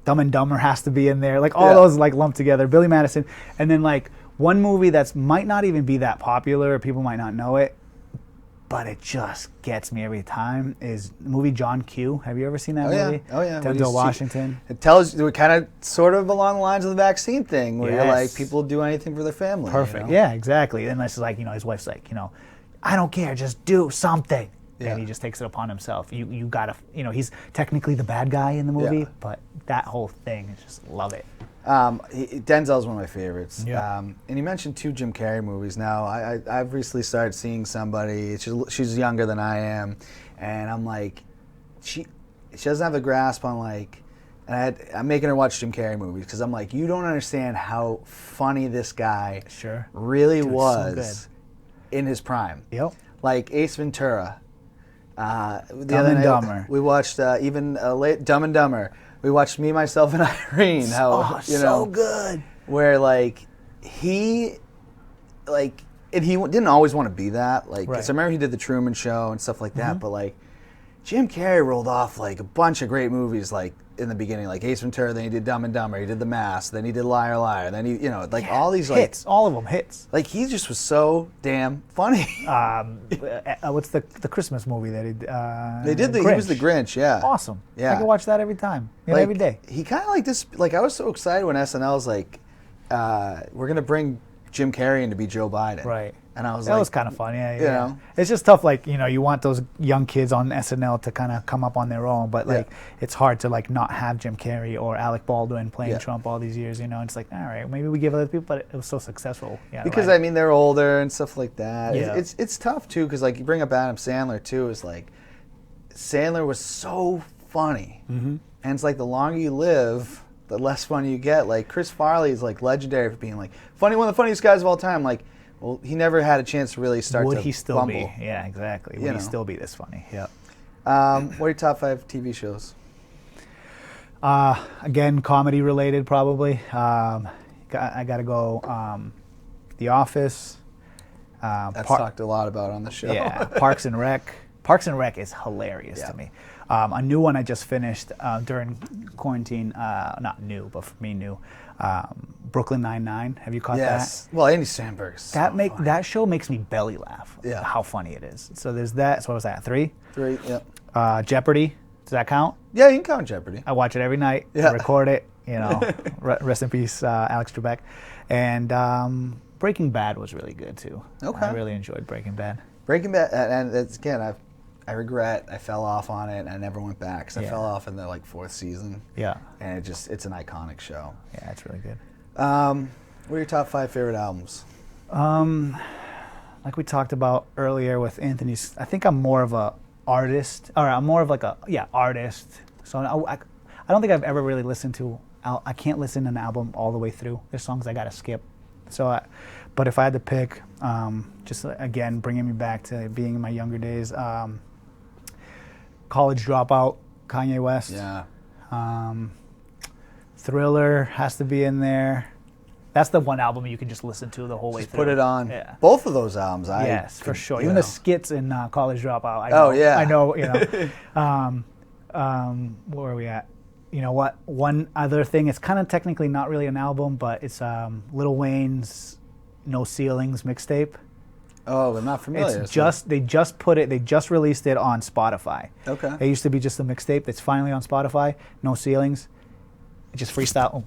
Dumb and Dumber has to be in there. Like all Yeah. those like lumped together. Billy Madison, and then like one movie that's might not even be that popular, or people might not know it, but it just gets me every time, is the movie John Q. Have you ever seen that movie? Oh yeah. Denzel Washington. It tells you, kind of sort of along the lines of the vaccine thing, where you're like, Yes. people do anything for their family. Perfect. You know? Yeah, exactly. And it's like, you know, his wife's like, you know, I don't care, just do something. Yeah. And he just takes it upon himself. You gotta, you know, he's technically the bad guy in the movie, Yeah. but that whole thing, I just love it. Denzel's one of my favorites. Yeah. And you mentioned 2 Jim Carrey movies. Now, I've recently started seeing somebody. She's younger than I am, and I'm like, she doesn't have a grasp on like, and I'm making her watch Jim Carrey movies because I'm like, you don't understand how funny this guy Sure. really Dude, was in his prime. Yep. Like Ace Ventura. The Dumb other and night, Dumber. we watched late Dumb and Dumber. We watched Me, Myself, and Irene. So good. Where like he didn't always want to be that. Like, 'cause Right. I remember he did the Truman Show and stuff like that. But like Jim Carrey rolled off like a bunch of great movies like in the beginning, like Ace Ventura. Then he did Dumb and Dumber. He did The Mask. Then he did Liar Liar. Then he, you know, like all these like hits. All of them hits. like he just was so damn funny. What's the Christmas movie that he They did he was the Grinch, yeah. Awesome. Yeah. I can watch that every time. You know, Like, every day. He kind of like this. Like I was so excited when SNL was like, "We're gonna bring Jim Carrey in to be Joe Biden." Right. And I was That like, was kind of fun, yeah. you know. It's just tough, like, you know, you want those young kids on SNL to kind of come up on their own, but, like, it's hard to, like, not have Jim Carrey or Alec Baldwin playing Trump all these years, you know. It's like, all right, maybe we give other people, but it was so successful. Yeah, because like, I mean they're older and stuff like that. Yeah. It's tough too because like you bring up Adam Sandler too. Is like Sandler was so funny, and it's like the longer you live, the less funny you get. Like Chris Farley is like legendary for being like one of the funniest guys of all time. Like, well, he never had a chance to really start. would to he still bumble. be? Yeah, exactly. Would he still be this funny? Yeah. What are your top 5 TV shows? Again, comedy related probably. I got to go The Office. That's talked a lot about on the show. Yeah, Parks and Rec. Parks and Rec is hilarious to me. A new one I just finished during quarantine. Not new, but for me new. Brooklyn Nine-Nine. Have you caught Yes. Well, Andy Samberg's that show makes me belly laugh. Yeah. How funny it is. So there's that. So what was that? 3? 3. Yep. Jeopardy. Does that count? Yeah, you can count Jeopardy. I watch it every night. Yeah. I record it. You know, rest in peace, Alex Trebek. And Breaking Bad was really good too. Okay. I really enjoyed Breaking Bad. Breaking Bad, and it's, again, I regret I fell off on it and I never went back because I fell off in the like 4th season. Yeah. And it's an iconic show. Yeah, it's really good. What are your top 5 favorite albums? Like we talked about earlier with Anthony's, I think I'm more of a artist, or I'm more of like artist. So I don't think I've ever really listened to. I can't listen to an album all the way through. There's songs I gotta skip. So, but if I had to pick, just again bringing me back to being in my younger days, College Dropout, Kanye West. Yeah. Thriller has to be in there. That's the one album you can just listen to the whole way through. Put it on. Yeah. Both of those albums. Yes, for sure. Even the skits in College Dropout. I know. You know. Where are we at? You know what? One other thing. It's kind of technically not really an album, but it's Lil Wayne's No Ceilings mixtape. Oh, I'm not familiar. It's just they just released it on Spotify. Okay. It used to be just a mixtape. That's finally on Spotify. No Ceilings. It just freestyle.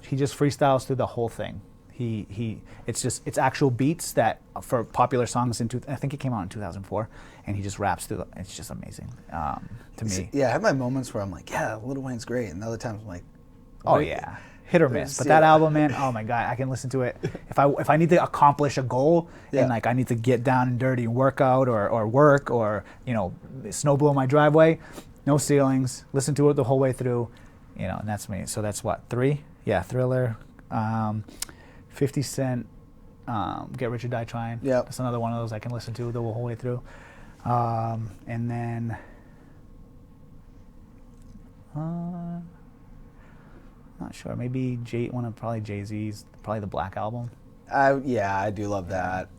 He just freestyles through the whole thing. It's actual beats that for popular songs I think it came out in 2004, and he just raps through. It's just amazing to me. Yeah, I have my moments where I'm like, yeah, Lil Wayne's great, and other times I'm like, oh yeah, hit or miss. But that album, man, oh my god, I can listen to it if I need to accomplish a goal and like I need to get down and dirty and work out or work or you know snow blow my driveway. No Ceilings. Listen to it the whole way through. You know, and that's me. So that's what 3. Yeah, Thriller. 50 Cent, Get Rich or Die Trying. Yep. That's another one of those I can listen to the whole way through. And then, not sure. Maybe probably Jay-Z's, probably the Black Album. I do love that.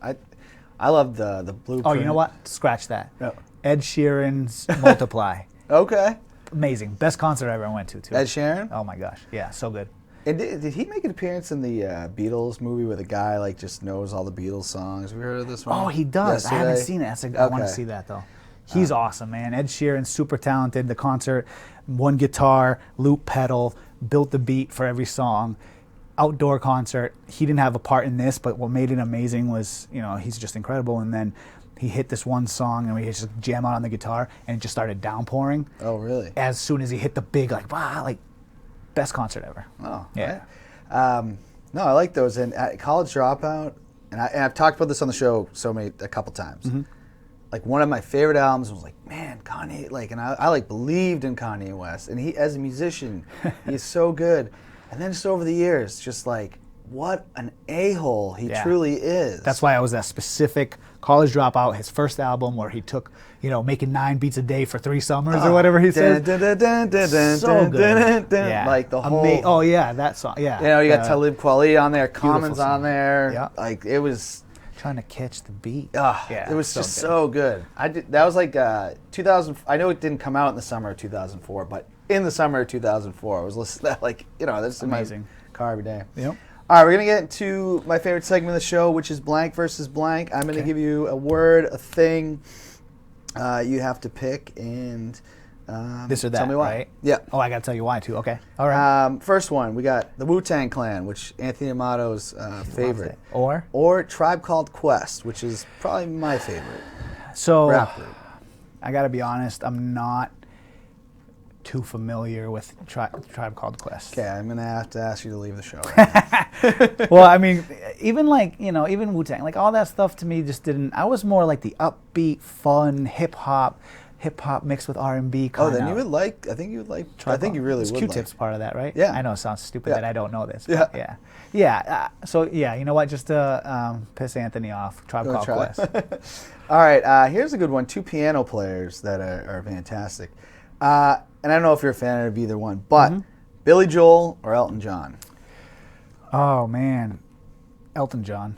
I love the Blueprint. Oh, you know what? Scratch that. No. Ed Sheeran's Multiply. Okay. Amazing. Best concert I ever went to, too. Ed Sheeran? Oh, my gosh. Yeah, so good. And did he make an appearance in the Beatles movie where the guy like just knows all the Beatles songs? Have you heard of this one? Oh, he does. Yesterday? I haven't seen it. I want to see that, though. He's awesome, man. Ed Sheeran, super talented. The concert, one guitar, loop pedal, built the beat for every song. Outdoor concert. He didn't have a part in this, but what made it amazing was, he's just incredible. And then he hit this one song, and we just jam out on the guitar, and it just started downpouring. Oh, really? As soon as he hit the big, best concert ever. Oh, yeah. Right. No, I like those. And College Dropout, and I've talked about this on the show a couple times. Mm-hmm. Like one of my favorite albums was like, man, Kanye, and I believed in Kanye West, and he as a musician, he's so good. And then just over the years, just like what an a-hole he truly is. That's why I was that specific College Dropout, his first album where he took, making 9 beats a day for 3 summers or whatever he said. So good. Yeah. Like the whole. That song. Yeah. You got Talib Kweli on there, Common's on there. Yeah. Like it was. Trying to catch the beat. It was just so good. That was like 2000. I know it didn't come out in the summer of 2004, but in the summer of 2004, I was listening to that. That's amazing. In my car every day. Yep. All right, we're gonna get into my favorite segment of the show, which is blank versus blank. I'm gonna give you a word, a thing. You have to pick and this or that. Tell me why. Right? Yeah. Oh, I gotta tell you why too. Okay. All right. First one, we got the Wu-Tang Clan, which Anthony Amato's favorite, or Tribe Called Quest, which is probably my favorite. So rap group. I gotta be honest. I'm not too familiar with Tribe Called Quest. Okay, I'm gonna have to ask you to leave the show. Well, I mean, even even Wu-Tang, like all that stuff to me just didn't. I was more like the upbeat, fun hip hop mixed with R&B kind of. Oh, then you would like. I think you would like. I think you really would. Q-Tip's part of that, right? Yeah. I know it sounds stupid that I don't know this. Yeah. But yeah. So you know what? Just to piss Anthony off, Tribe Called Quest. All right. Here's a good one. 2 piano players that are fantastic. And I don't know if you're a fan of either one, but Billy Joel or Elton John? Oh, man. Elton John.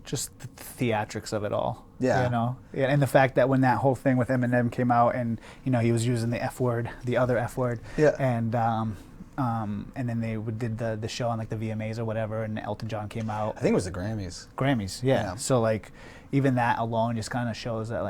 Just the theatrics of it all. Yeah. And the fact that when that whole thing with Eminem came out and, he was using the F word, the other F word. Yeah. And then they did the show on like the VMAs or whatever, and Elton John came out. I think it was the Grammys. Grammys, yeah. So like, even that alone just kind of shows that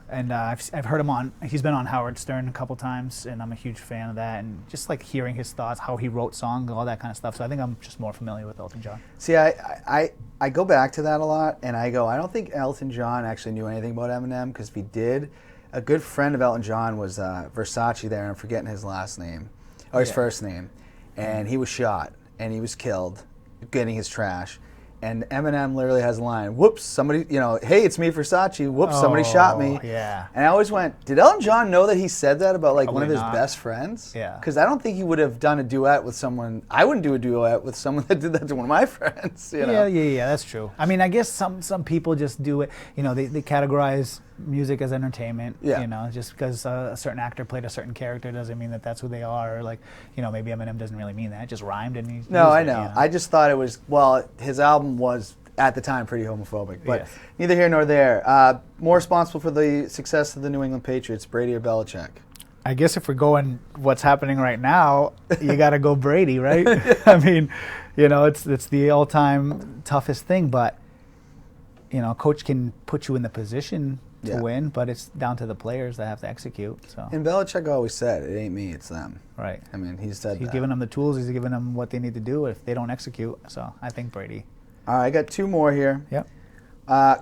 and I've heard him on. He's been on Howard Stern a couple times, and I'm a huge fan of that. And just like hearing his thoughts, how he wrote songs, all that kind of stuff. So I think I'm just more familiar with Elton John. See, I go back to that a lot, and I don't think Elton John actually knew anything about Eminem, because if he did, a good friend of Elton John was Versace there, and I'm forgetting his last name. Or his first name, and he was shot, and he was killed, getting his trash, and Eminem literally has a line, whoops, somebody, hey, it's me, Versace, whoops, somebody shot me. Yeah. And I always went, did Elton John know that he said that about Probably one of his not. best friends? Yeah. Because I don't think he would have done a duet with someone, I wouldn't do a duet with someone that did that to one of my friends, Yeah, that's true. I mean, I guess some people just do it, they categorize music as entertainment. Just because a certain actor played a certain character doesn't mean that that's who they are. Or maybe Eminem doesn't really mean that. It just rhymed and he. No, I know. I just thought it was, his album was at the time pretty homophobic, but neither here nor there. More responsible for the success of the New England Patriots, Brady or Belichick? I guess if we're going what's happening right now, you got to go Brady, right? I mean, it's the all-time toughest thing, but coach can put you in the position to win, but it's down to the players that have to execute. So. And Belichick always said, "It ain't me, it's them." Right. I mean, he's giving them the tools. He's giving them what they need to do if they don't execute. So I think Brady. All right, I got 2 more here. Yep.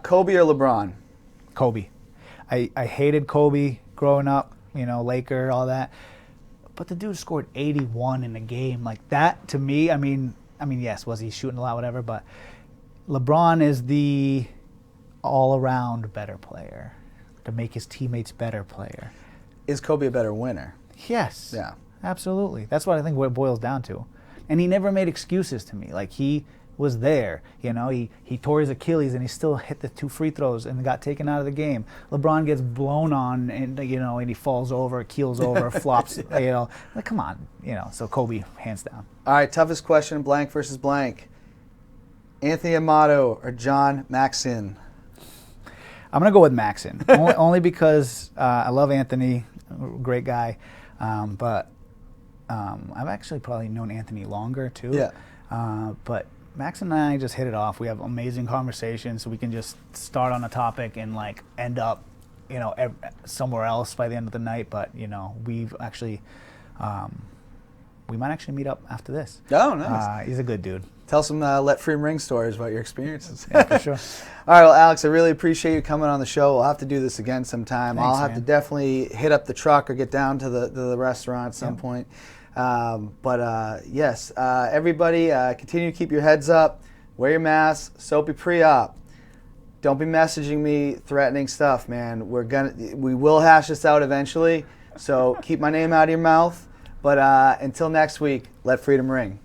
Kobe or LeBron? Kobe. I hated Kobe growing up. Laker, all that. But the dude scored 81 in a game like that. To me, I mean, yes, was he shooting a lot, whatever, but LeBron is the all-around better player, to make his teammates better player. Is Kobe a better winner? Yes. Yeah. Absolutely. That's what I think what it boils down to. And he never made excuses to me. Like, he was there. You know, he tore his Achilles and he still hit the 2 free throws and got taken out of the game. LeBron gets blown on and and he falls over, keels over, flops. Like, come on. So Kobe, hands down. All right, toughest question: blank versus blank. Anthony Amato or John Maxson? I'm gonna go with Maxson, only because I love Anthony, great guy, but I've actually probably known Anthony longer too. Yeah. But Max and I just hit it off. We have amazing conversations, so we can just start on a topic and like end up, somewhere else by the end of the night. But we've actually, we might actually meet up after this. Oh, nice. He's a good dude. Tell some Let Freedom Ring stories about your experiences. Yeah, for sure. All right, well, Alex, I really appreciate you coming on the show. We'll have to do this again sometime. Thanks, I'll have to definitely hit up the truck or get down to the restaurant at some point. Yes, everybody, continue to keep your heads up. Wear your mask. Soapy pre-op. Don't be messaging me threatening stuff, man. We will hash this out eventually. So keep my name out of your mouth. But until next week, let freedom ring.